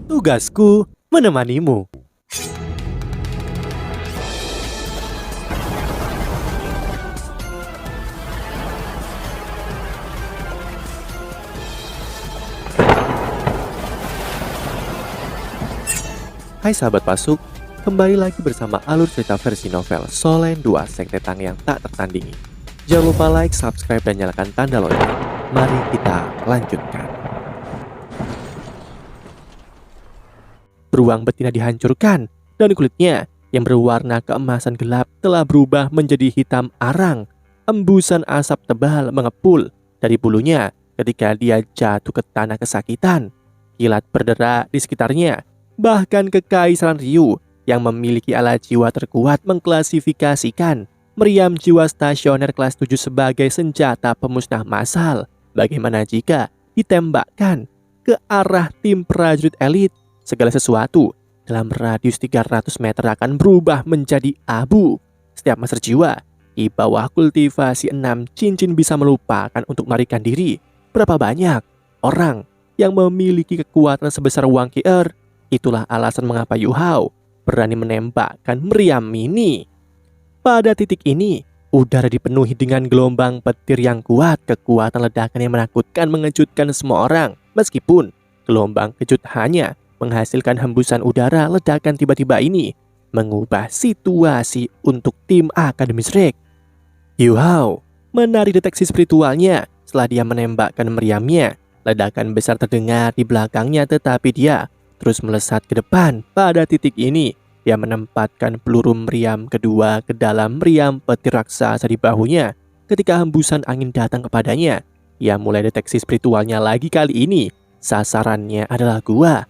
Tugasku menemanimu. Hai sahabat Pasuk, kembali lagi bersama alur cerita versi novel Solen 2 Sekte Tang yang tak tertandingi. Jangan lupa like, subscribe, dan nyalakan tanda lonceng. Mari kita lanjutkan. Beruang betina dihancurkan, dan kulitnya yang berwarna keemasan gelap telah berubah menjadi hitam arang. Embusan asap tebal mengepul dari bulunya ketika dia jatuh ke tanah kesakitan. Kilat berderak di sekitarnya. Bahkan Kekaisaran Ryu yang memiliki alat jiwa terkuat mengklasifikasikan meriam jiwa stasioner kelas 7 sebagai senjata pemusnah massal. Bagaimana jika ditembakkan ke arah tim prajurit elit? Segala sesuatu dalam radius 300 meter akan berubah menjadi abu. Setiap master jiwa di bawah kultivasi 6 cincin bisa melupakan untuk melarikan diri. Berapa banyak orang yang memiliki kekuatan sebesar Wang Qi'er? Itulah alasan mengapa Yu Hao berani menembakkan meriam ini. Pada titik ini, udara dipenuhi dengan gelombang petir yang kuat. Kekuatan ledakan yang menakutkan mengejutkan semua orang. Meskipun gelombang kejut hanya menghasilkan hembusan udara, ledakan tiba-tiba ini mengubah situasi untuk tim Akademis Rex. Yu Hao menarik deteksi spiritualnya setelah dia menembakkan meriamnya. Ledakan besar terdengar di belakangnya, tetapi dia terus melesat ke depan. Pada titik ini, dia menempatkan peluru meriam kedua ke dalam meriam petir raksasa di bahunya. Ketika hembusan angin datang kepadanya, ia mulai deteksi spiritualnya lagi. Kali ini, sasarannya adalah gua.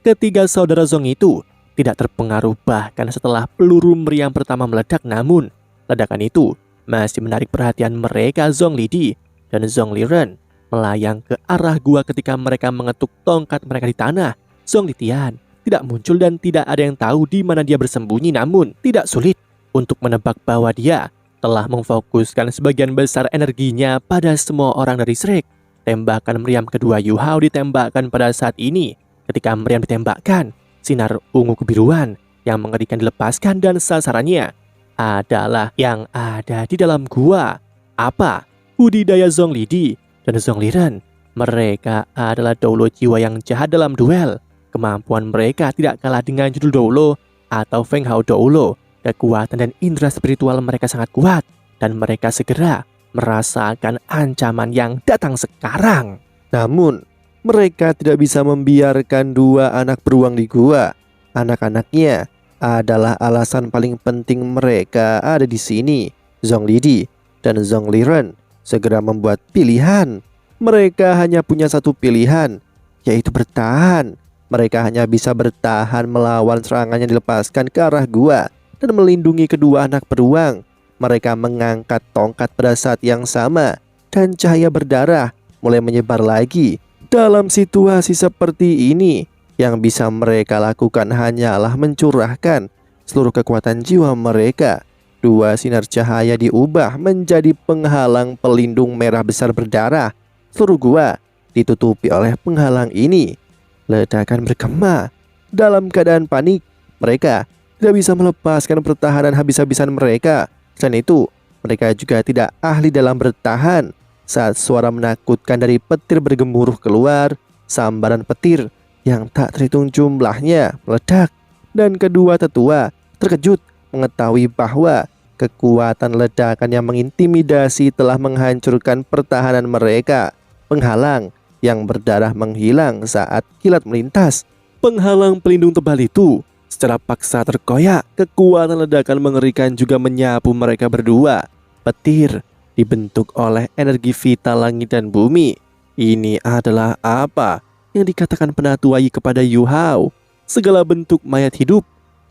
Ketiga saudara Zong itu tidak terpengaruh bahkan setelah peluru meriam pertama meledak. Namun, ledakan itu masih menarik perhatian mereka. Zhong Lidi dan Zhong Liren melayang ke arah gua ketika mereka mengetuk tongkat mereka di tanah. Zhong Litian tidak muncul dan tidak ada yang tahu di mana dia bersembunyi. Namun tidak sulit untuk menebak bahwa dia telah memfokuskan sebagian besar energinya pada semua orang dari Shrek. Tembakan meriam kedua Yu Hao ditembakkan pada saat ini. Ketika meriam ditembakkan, sinar ungu kebiruan yang mengerikan dilepaskan dan sasarannya adalah yang ada di dalam gua. Apa? Budidaya Zhong Lidi dan Zhong Liren. Mereka adalah Doulo jiwa yang jahat dalam duel. Kemampuan mereka tidak kalah dengan judul Doulo atau Feng Hao Doulo. Kekuatan dan indera spiritual mereka sangat kuat, dan mereka segera merasakan ancaman yang datang sekarang. Namun, mereka tidak bisa membiarkan dua anak beruang di gua. Anak-anaknya adalah alasan paling penting mereka ada di sini. Zhong Lidi dan Zhong Liren segera membuat pilihan. Mereka hanya punya satu pilihan, yaitu bertahan. Mereka hanya bisa bertahan melawan serangan yang dilepaskan ke arah gua dan melindungi kedua anak beruang. Mereka mengangkat tongkat pada saat yang sama, dan cahaya berdarah mulai menyebar lagi. Dalam situasi seperti ini, yang bisa mereka lakukan hanyalah mencurahkan seluruh kekuatan jiwa mereka. Dua sinar cahaya diubah menjadi penghalang pelindung merah besar berdarah. Seluruh gua ditutupi oleh penghalang ini. Ledakan bergema. Dalam keadaan panik, mereka tidak bisa melepaskan pertahanan habis-habisan mereka. Selain itu, mereka juga tidak ahli dalam bertahan. Saat suara menakutkan dari petir bergemuruh keluar, sambaran petir yang tak terhitung jumlahnya meledak. Dan kedua tetua terkejut mengetahui bahwa kekuatan ledakan yang mengintimidasi telah menghancurkan pertahanan mereka. Penghalang yang berdarah menghilang saat kilat melintas. Penghalang pelindung tebal itu secara paksa terkoyak. Kekuatan ledakan mengerikan juga menyapu mereka berdua. Petir dibentuk oleh energi vital langit dan bumi. Ini adalah apa yang dikatakan penatua Yi kepada Yu Hao. Segala bentuk mayat hidup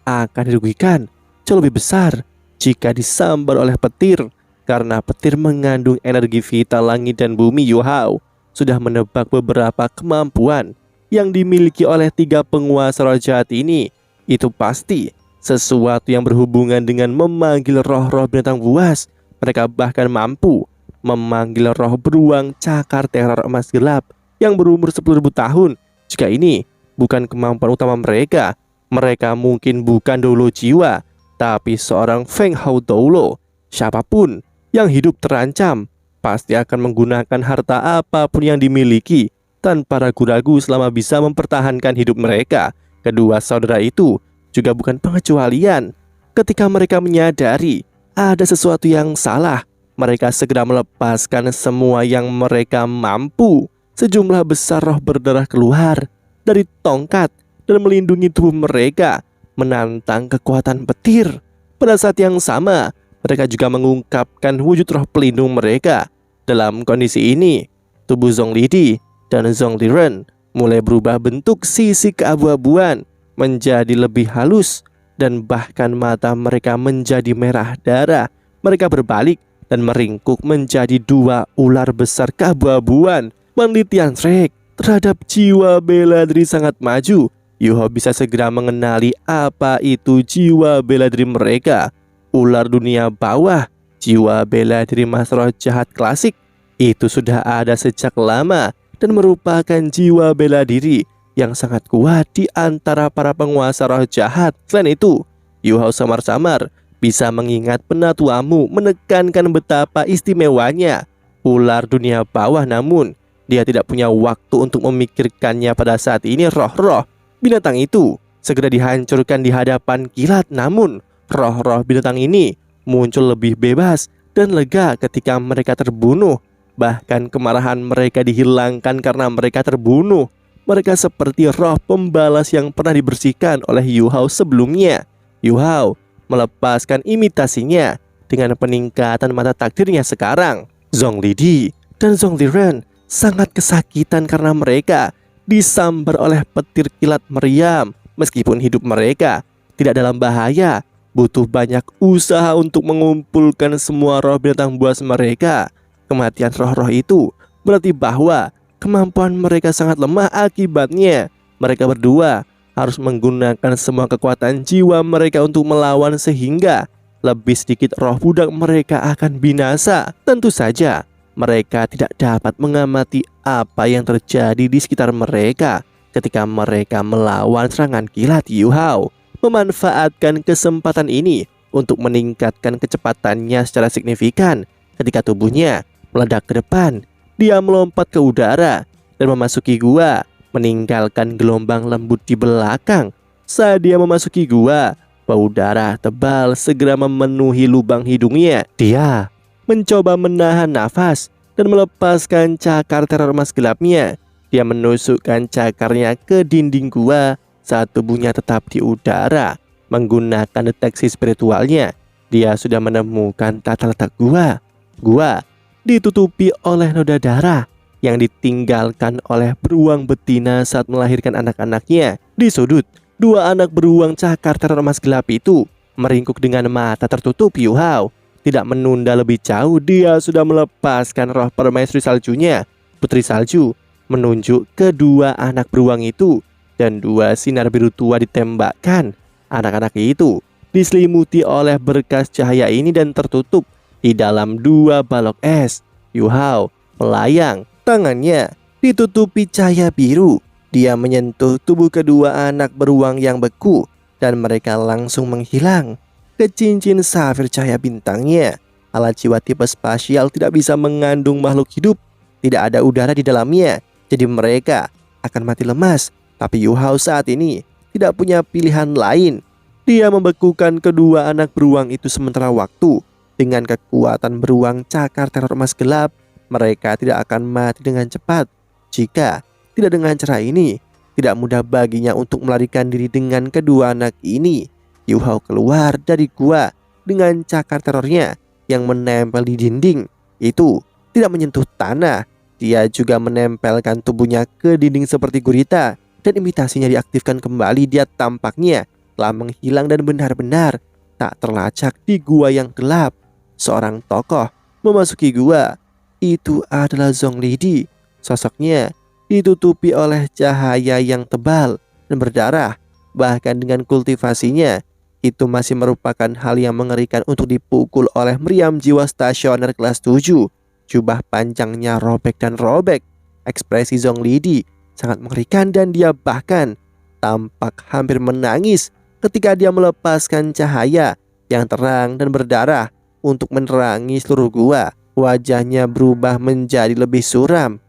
akan dirugikan jauh lebih besar jika disambar oleh petir. Karena petir mengandung energi vital langit dan bumi, Yu Hao sudah menebak beberapa kemampuan yang dimiliki oleh tiga penguasa roh jahat ini. Itu pasti sesuatu yang berhubungan dengan memanggil roh-roh binatang buas. Mereka bahkan mampu memanggil roh beruang cakar teror emas gelap yang berumur 10.000 tahun. Jika ini bukan kemampuan utama mereka. Mereka mungkin bukan Doulo jiwa, tapi seorang Feng Hao Doulo. Siapapun yang hidup terancam pasti akan menggunakan harta apapun yang dimiliki tanpa ragu-ragu selama bisa mempertahankan hidup mereka. Kedua saudara itu juga bukan pengecualian. Ketika mereka menyadari ada sesuatu yang salah, mereka segera melepaskan semua yang mereka mampu. Sejumlah besar roh berdarah keluar dari tongkat dan melindungi tubuh mereka, menantang kekuatan petir. Pada saat yang sama, mereka juga mengungkapkan wujud roh pelindung mereka. Dalam kondisi ini, tubuh Zhonglidi dan Zhongliren mulai berubah bentuk sisi keabu-abuan menjadi lebih halus, dan bahkan mata mereka menjadi merah darah. Mereka berbalik dan meringkuk menjadi dua ular besar keabu-abuan. Penelitian Shrek terhadap jiwa bela diri sangat maju. Yu-Hao bisa segera mengenali apa itu jiwa bela diri mereka. Ular dunia bawah, jiwa bela diri Mas Roh Jahat klasik, itu sudah ada sejak lama dan merupakan jiwa bela diri yang sangat kuat di antara para penguasa roh jahat. Selain itu, Yu-Hao samar-samar bisa mengingat penatuamu menekankan betapa istimewanya ular dunia bawah, namun dia tidak punya waktu untuk memikirkannya pada saat ini. Roh-roh binatang itu segera dihancurkan di hadapan kilat, namun roh-roh binatang ini muncul lebih bebas dan lega ketika mereka terbunuh. Bahkan kemarahan mereka dihilangkan karena mereka terbunuh. Mereka seperti roh pembalas yang pernah dibersihkan oleh Yu-Hao sebelumnya. Yu-Hao melepaskan imitasinya dengan peningkatan mata takdirnya sekarang. Zhonglidi dan Zhongliren sangat kesakitan karena mereka disambar oleh petir kilat meriam. Meskipun hidup mereka tidak dalam bahaya, butuh banyak usaha untuk mengumpulkan semua roh binatang buas mereka. Kematian roh-roh itu berarti bahwa kemampuan mereka sangat lemah. Akibatnya mereka berdua harus menggunakan semua kekuatan jiwa mereka untuk melawan, sehingga lebih sedikit roh budak mereka akan binasa. Tentu saja mereka tidak dapat mengamati apa yang terjadi di sekitar mereka ketika mereka melawan serangan kilat. Yu-Hao memanfaatkan kesempatan ini untuk meningkatkan kecepatannya secara signifikan. Ketika tubuhnya meledak ke depan, dia melompat ke udara dan memasuki gua, meninggalkan gelombang lembut di belakang. Saat dia memasuki gua, bau darah tebal segera memenuhi lubang hidungnya. Dia mencoba menahan nafas dan melepaskan cakar teror emas gelapnya. Dia menusukkan cakarnya ke dinding gua saat tubuhnya tetap di udara. Menggunakan deteksi spiritualnya, dia sudah menemukan tata letak gua. Gua ditutupi oleh noda darah yang ditinggalkan oleh beruang betina saat melahirkan anak-anaknya. Di sudut, dua anak beruang cakar teror emas gelap itu meringkuk dengan mata tertutup. Yu-Hao tidak menunda lebih jauh, dia sudah melepaskan roh permaisuri saljunya. Putri salju menunjuk kedua anak beruang itu, dan dua sinar biru tua ditembakkan. Anak-anak itu diselimuti oleh berkas cahaya ini dan tertutup di dalam dua balok es. Yu-Hao melayang, tangannya ditutupi cahaya biru. Dia menyentuh tubuh kedua anak beruang yang beku, dan mereka langsung menghilang ke cincin safir cahaya bintangnya. Alat jiwa tipe spasial tidak bisa mengandung makhluk hidup. Tidak ada udara di dalamnya, jadi mereka akan mati lemas. Tapi Yu-Hao saat ini tidak punya pilihan lain. Dia membekukan kedua anak beruang itu sementara waktu. Dengan kekuatan beruang cakar teror emas gelap, mereka tidak akan mati dengan cepat. Jika tidak dengan cara ini, tidak mudah baginya untuk melarikan diri dengan kedua anak ini. Yu-Hao keluar dari gua dengan cakar terornya yang menempel di dinding. Itu tidak menyentuh tanah. Dia juga menempelkan tubuhnya ke dinding seperti gurita, dan imitasinya diaktifkan kembali. Dia tampaknya telah menghilang dan benar-benar tak terlacak di gua yang gelap. Seorang tokoh memasuki gua. Itu adalah Zhonglidi. Sosoknya ditutupi oleh cahaya yang tebal dan berdarah. Bahkan dengan kultivasinya, itu masih merupakan hal yang mengerikan untuk dipukul oleh meriam jiwa stasioner kelas 7. Jubah panjangnya robek dan robek. Ekspresi Zhonglidi sangat mengerikan, dan dia bahkan tampak hampir menangis ketika dia melepaskan cahaya yang terang dan berdarah untuk menerangi seluruh gua. Wajahnya berubah menjadi lebih suram.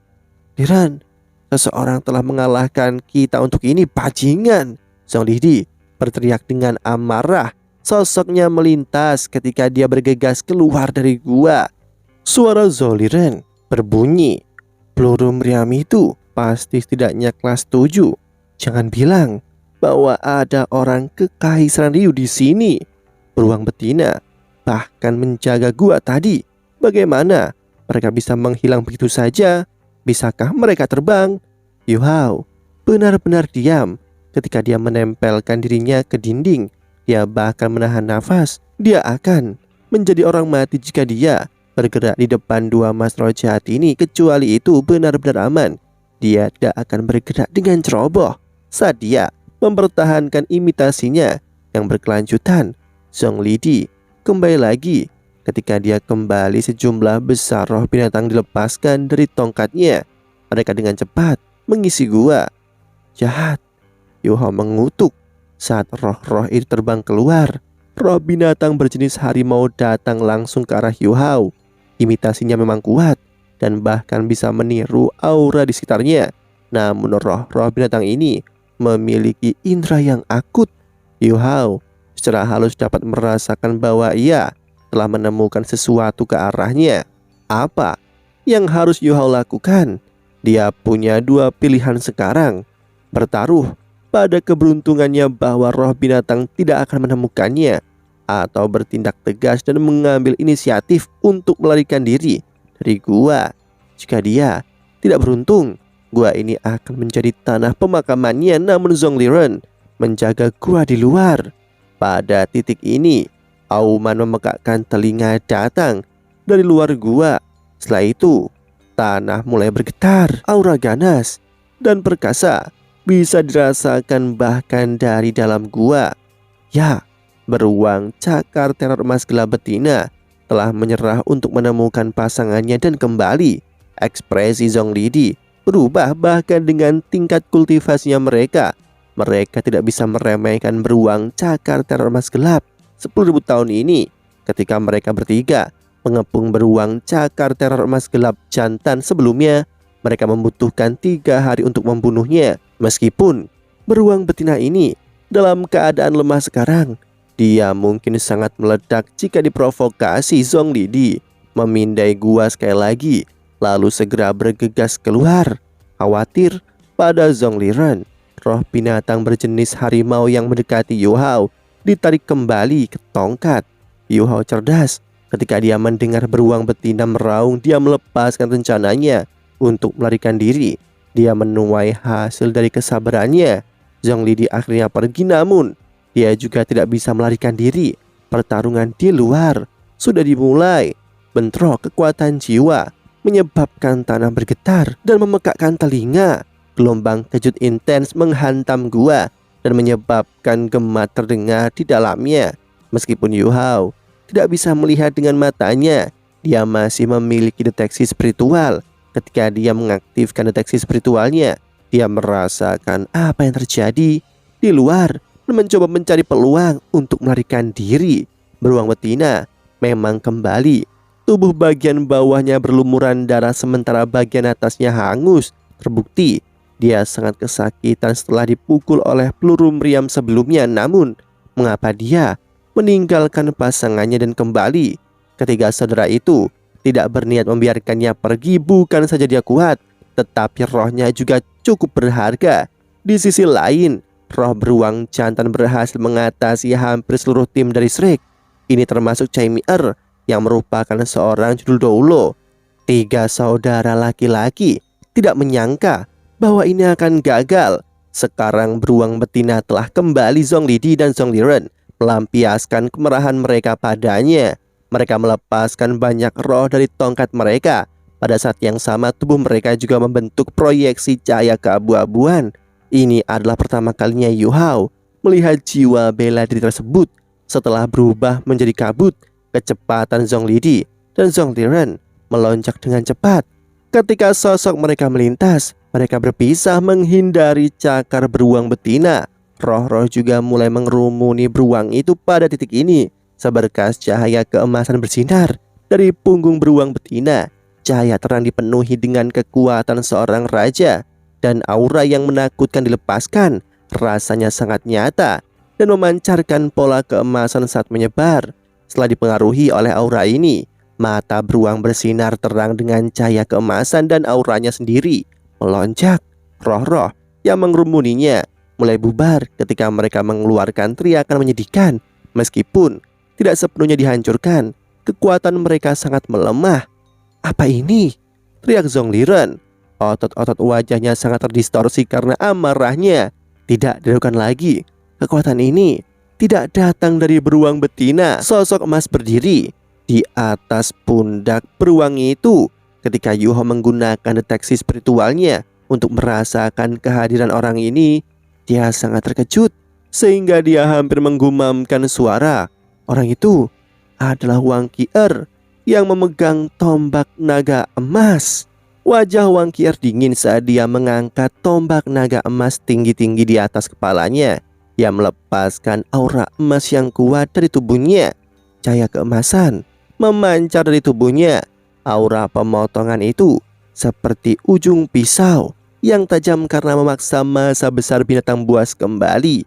"Liren, seseorang telah mengalahkan kita untuk ini, bajingan!" Zhong Lidi berteriak dengan amarah. Sosoknya melintas ketika dia bergegas keluar dari gua. Suara Zhong Liren berbunyi, "Peluru meriam itu pasti setidaknya kelas 7. Jangan bilang bahwa ada orang kekaisaran Ryu di sini." Beruang betina bahkan menjaga gua tadi. Bagaimana mereka bisa menghilang begitu saja? Bisakah mereka terbang? Yu Hao benar-benar diam ketika dia menempelkan dirinya ke dinding. Dia bahkan menahan nafas. Dia akan menjadi orang mati jika dia bergerak di depan dua mas roh jahat ini. Kecuali itu benar-benar aman, dia tidak akan bergerak dengan ceroboh saat dia mempertahankan imitasinya yang berkelanjutan. Zhong Lidi kembali lagi ketika dia kembali. Sejumlah besar roh binatang dilepaskan dari tongkatnya. Mereka dengan cepat mengisi gua. "Jahat," Yu Hao mengutuk saat roh-roh itu terbang keluar. Roh binatang berjenis harimau datang langsung ke arah Yu Hao. Imitasinya memang kuat dan bahkan bisa meniru aura di sekitarnya. Namun roh-roh binatang ini memiliki indera yang akut. Yu Hao secara halus dapat merasakan bahwa ia telah menemukan sesuatu ke arahnya. Apa yang harus Yu Hao lakukan? Dia punya dua pilihan sekarang: bertaruh pada keberuntungannya bahwa roh binatang tidak akan menemukannya, atau bertindak tegas dan mengambil inisiatif untuk melarikan diri dari gua. Jika dia tidak beruntung, gua ini akan menjadi tanah pemakamannya. Namun Zhong Liren menjaga gua di luar. Pada titik ini, auman memekakkan telinga datang dari luar gua. Setelah itu, tanah mulai bergetar. Aura ganas dan perkasa bisa dirasakan bahkan dari dalam gua. Ya, beruang cakar teror emas gelap betina telah menyerah untuk menemukan pasangannya. Dan kembali, ekspresi Zhong Lidi berubah bahkan dengan tingkat kultivasinya mereka. Mereka tidak bisa meremehkan beruang cakar teror emas gelap 10.000 tahun ini. Ketika mereka bertiga mengepung beruang cakar teror emas gelap jantan sebelumnya, mereka membutuhkan 3 hari untuk membunuhnya. Meskipun beruang betina ini dalam keadaan lemah sekarang, dia mungkin sangat meledak jika diprovokasi. Zhong Lidi memindai gua sekali lagi, lalu segera bergegas keluar. Khawatir pada Zhong Liren, roh binatang berjenis harimau yang mendekati Yu Hao ditarik kembali ke tongkat. Yu Hao cerdas. Ketika dia mendengar beruang betina meraung, dia melepaskan rencananya untuk melarikan diri. Dia menuai hasil dari kesabarannya. Zhong Lidi akhirnya pergi, namun dia juga tidak bisa melarikan diri. Pertarungan di luar sudah dimulai. Bentrok kekuatan jiwa menyebabkan tanah bergetar dan memekakkan telinga. Gelombang kejut intens menghantam gua dan menyebabkan gemat terdengar di dalamnya. Meskipun Yu Hao tidak bisa melihat dengan matanya, dia masih memiliki deteksi spiritual. Ketika dia mengaktifkan deteksi spiritualnya, dia merasakan apa yang terjadi di luar dan mencoba mencari peluang untuk melarikan diri. Beruang betina memang kembali. Tubuh bagian bawahnya berlumuran darah sementara bagian atasnya hangus. Terbukti dia sangat kesakitan setelah dipukul oleh peluru meriam sebelumnya. Namun mengapa dia meninggalkan pasangannya dan kembali? Ketiga saudara itu tidak berniat membiarkannya pergi. Bukan saja dia kuat, tetapi rohnya juga cukup berharga. Di sisi lain, roh beruang jantan berhasil mengatasi hampir seluruh tim dari Shrek. Ini termasuk Chai Mi-er yang merupakan seorang judul Doulo. 3 saudara laki-laki tidak menyangka bahwa ini akan gagal. Sekarang beruang betina telah kembali. Zhong Lidi dan Zhong Liren melampiaskan kemarahan mereka padanya. Mereka melepaskan banyak roh dari tongkat mereka. Pada saat yang sama, tubuh mereka juga membentuk proyeksi cahaya keabu-abuan. Ini adalah pertama kalinya Yu Hao melihat jiwa bela diri tersebut. Setelah berubah menjadi kabut, kecepatan Zhong Lidi dan Zhong Liren melonjak dengan cepat. Ketika sosok mereka melintas, Mereka berpisah menghindari cakar beruang betina. Roh-roh juga mulai mengerumuni beruang itu pada titik ini. Seberkas cahaya keemasan bersinar dari punggung beruang betina. Cahaya terang dipenuhi dengan kekuatan seorang raja, dan aura yang menakutkan dilepaskan. Rasanya sangat nyata dan memancarkan pola keemasan saat menyebar. Setelah dipengaruhi oleh aura ini, mata beruang bersinar terang dengan cahaya keemasan dan auranya sendiri melonjak. Roh-roh yang mengerumuninya mulai bubar ketika mereka mengeluarkan teriakan menyedihkan. Meskipun tidak sepenuhnya dihancurkan, kekuatan mereka sangat melemah. Apa ini? Teriak Zhong Liren. Otot-otot wajahnya sangat terdistorsi karena amarahnya. Tidak diragukan lagi, kekuatan ini tidak datang dari beruang betina. Sosok emas berdiri di atas pundak beruang itu. Ketika Yu Hao menggunakan deteksi spiritualnya untuk merasakan kehadiran orang ini, dia sangat terkejut sehingga dia hampir menggumamkan suara. Orang itu adalah Wang Qi'er yang memegang tombak naga emas. Wajah Wang Qi'er dingin saat dia mengangkat tombak naga emas tinggi-tinggi di atas kepalanya. Ia melepaskan aura emas yang kuat dari tubuhnya. Cahaya keemasan memancar dari tubuhnya. Aura pemotongan itu seperti ujung pisau yang tajam karena memaksa massa besar binatang buas kembali.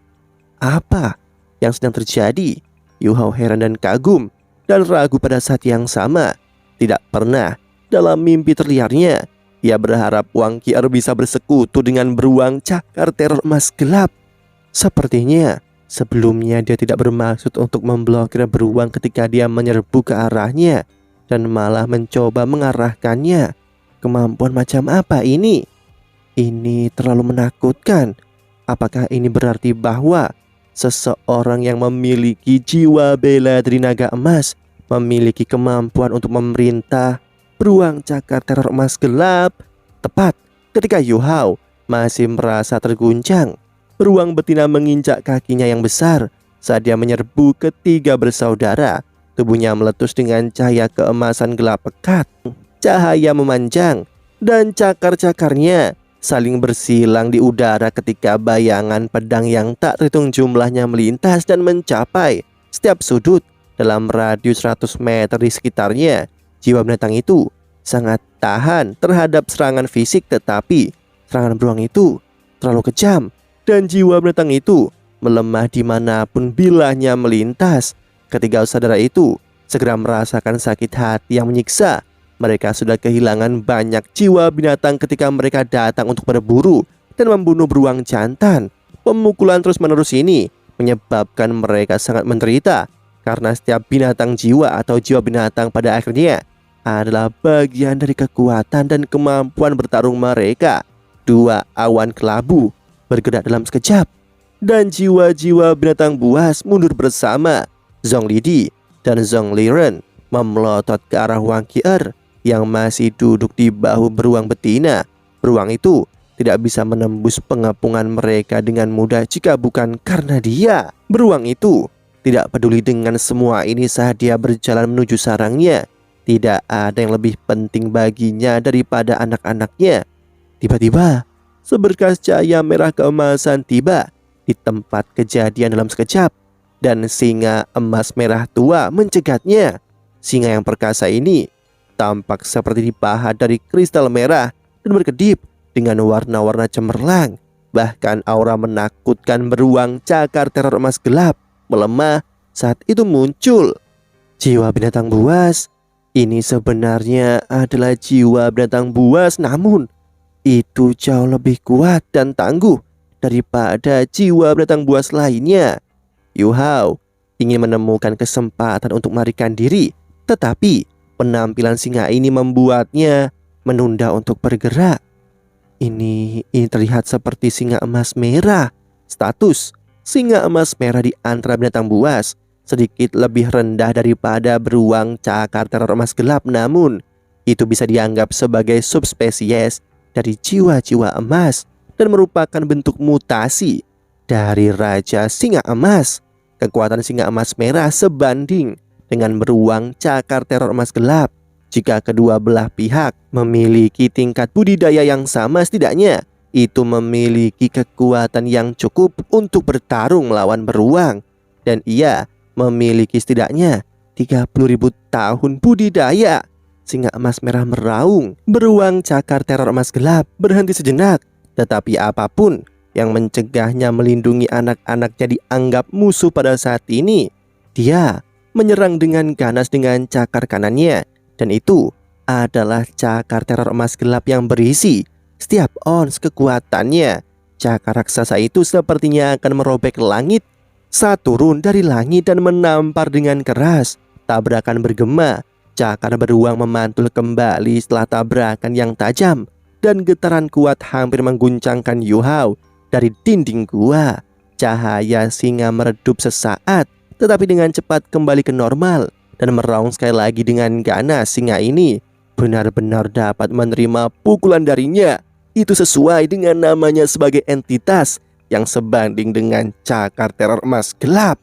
Apa yang sedang terjadi? Yu Hao heran dan kagum dan ragu pada saat yang sama. Tidak pernah dalam mimpi terliarnya ia berharap Wang Qi'er bisa bersekutu dengan beruang cakar teror emas gelap. Sepertinya sebelumnya dia tidak bermaksud untuk memblokir beruang ketika dia menyerbu ke arahnya dan malah mencoba mengarahkannya. Kemampuan macam apa ini? Ini terlalu menakutkan. Apakah ini berarti bahwa seseorang yang memiliki jiwa bela dari naga emas memiliki kemampuan untuk memerintah beruang cakar teror emas gelap? Tepat ketika Yu Hao masih merasa terguncang, beruang betina menginjak kakinya yang besar saat dia menyerbu ketiga bersaudara. Tubuhnya meletus dengan cahaya keemasan gelap pekat. Cahaya memanjang dan cakar-cakarnya saling bersilang di udara ketika bayangan pedang yang tak terhitung jumlahnya melintas dan mencapai setiap sudut dalam radius 100 meter di sekitarnya. Jiwa binatang itu sangat tahan terhadap serangan fisik, tetapi serangan beruang itu terlalu kejam dan jiwa binatang itu melemah dimanapun bilahnya melintas. Ketiga saudara itu segera merasakan sakit hati yang menyiksa. Mereka sudah kehilangan banyak jiwa binatang ketika mereka datang untuk berburu dan membunuh beruang jantan. Pemukulan terus-menerus ini menyebabkan mereka sangat menderita, karena setiap binatang jiwa atau jiwa binatang pada akhirnya adalah bagian dari kekuatan dan kemampuan bertarung mereka. Dua awan kelabu bergerak dalam sekejap, dan jiwa-jiwa binatang buas mundur bersama. Zhong Lidi dan Zhong Liren memelotot ke arah Wang Qi'er yang masih duduk di bahu beruang betina. Beruang itu tidak bisa menembus pengepungan mereka dengan mudah jika bukan karena dia. Beruang itu tidak peduli dengan semua ini saat dia berjalan menuju sarangnya. Tidak ada yang lebih penting baginya daripada anak-anaknya. Tiba-tiba seberkas cahaya merah keemasan tiba di tempat kejadian dalam sekejap, dan singa emas merah tua mencegatnya. Singa yang perkasa ini tampak seperti dipahat dari kristal merah dan berkedip dengan warna-warna cemerlang. Bahkan aura menakutkan beruang cakar teror emas gelap melemah saat itu muncul. Jiwa binatang buas ini sebenarnya adalah jiwa binatang buas, namun itu jauh lebih kuat dan tangguh daripada jiwa binatang buas lainnya. Yu Hao ingin menemukan kesempatan untuk melarikan diri, tetapi penampilan singa ini membuatnya menunda untuk bergerak. Ini terlihat seperti singa emas merah. Status singa emas merah di antara binatang buas sedikit lebih rendah daripada beruang cakar teror emas gelap, namun itu bisa dianggap sebagai subspesies dari jiwa-jiwa emas dan merupakan bentuk mutasi dari Raja Singa Emas. Kekuatan singa emas merah sebanding dengan beruang cakar teror emas gelap. Jika kedua belah pihak memiliki tingkat budidaya yang sama, setidaknya itu memiliki kekuatan yang cukup untuk bertarung melawan beruang. Dan ia memiliki setidaknya 30.000 tahun budidaya. Singa emas merah meraung. Beruang cakar teror emas gelap berhenti sejenak. Tetapi apapun yang mencegahnya melindungi anak-anaknya dianggap musuh pada saat ini. Dia menyerang dengan ganas dengan cakar kanannya. Dan itu adalah cakar teror emas gelap yang berisi setiap ons kekuatannya. Cakar raksasa itu sepertinya akan merobek langit saat turun dari langit dan menampar dengan keras. Tabrakan bergema. Cakar beruang memantul kembali setelah tabrakan yang tajam. Dan getaran kuat hampir mengguncangkan Yu Hao dari dinding gua. Cahaya singa meredup sesaat, tetapi dengan cepat kembali ke normal. Dan meraung sekali lagi dengan ganas. Singa ini benar-benar dapat menerima pukulan darinya. Itu sesuai dengan namanya sebagai entitas yang sebanding dengan cakar teror emas gelap.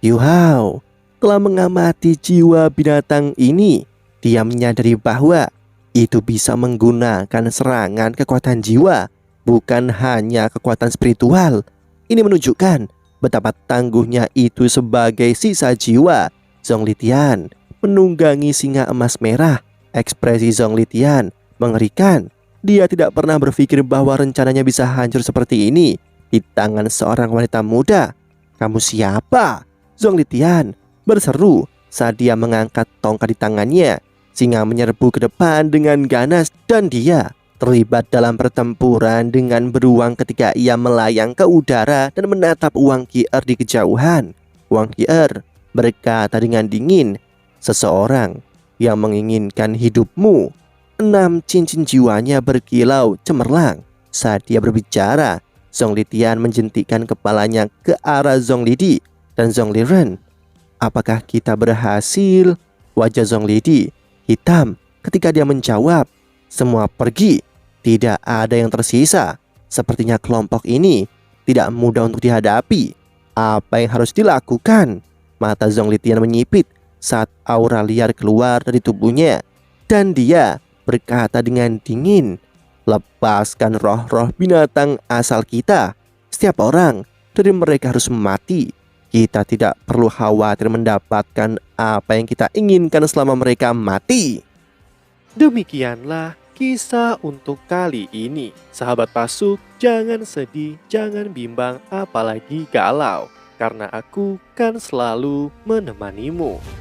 Yu Hao telah mengamati jiwa binatang ini. Dia menyadari bahwa itu bisa menggunakan serangan kekuatan jiwa, bukan hanya kekuatan spiritual. Ini menunjukkan betapa tangguhnya itu sebagai sisa jiwa. Zhongli Tian menunggangi singa emas merah. Ekspresi Zhongli Tian mengerikan. Dia tidak pernah berpikir bahwa rencananya bisa hancur seperti ini di tangan seorang wanita muda. "Kamu siapa?" Zhongli Tian berseru saat dia mengangkat tongkat di tangannya. Singa menyerbu ke depan dengan ganas dan dia terlibat dalam pertempuran dengan beruang ketika ia melayang ke udara dan menatap Wang Qi'er di kejauhan. Wang Qi'er berkata dengan dingin, "Seseorang yang menginginkan hidupmu." 6 cincin jiwanya berkilau cemerlang saat dia berbicara. Zhongli Tian menjentikkan kepalanya ke arah Zhongli Di dan Zhongli Ren. "Apakah kita berhasil?" Wajah Zhongli Di hitam ketika dia menjawab, "Semua pergi. Tidak ada yang tersisa. Sepertinya kelompok ini tidak mudah untuk dihadapi. Apa yang harus dilakukan?" Mata Zhongli Tian menyipit saat aura liar keluar dari tubuhnya. Dan dia berkata dengan dingin, "Lepaskan roh-roh binatang asal kita. Setiap orang dari mereka harus mati. Kita tidak perlu khawatir mendapatkan apa yang kita inginkan selama mereka mati." Demikianlah kisah untuk kali ini. Sahabat Pasuk, jangan sedih, jangan bimbang, apalagi galau. Karena aku kan selalu menemanimu.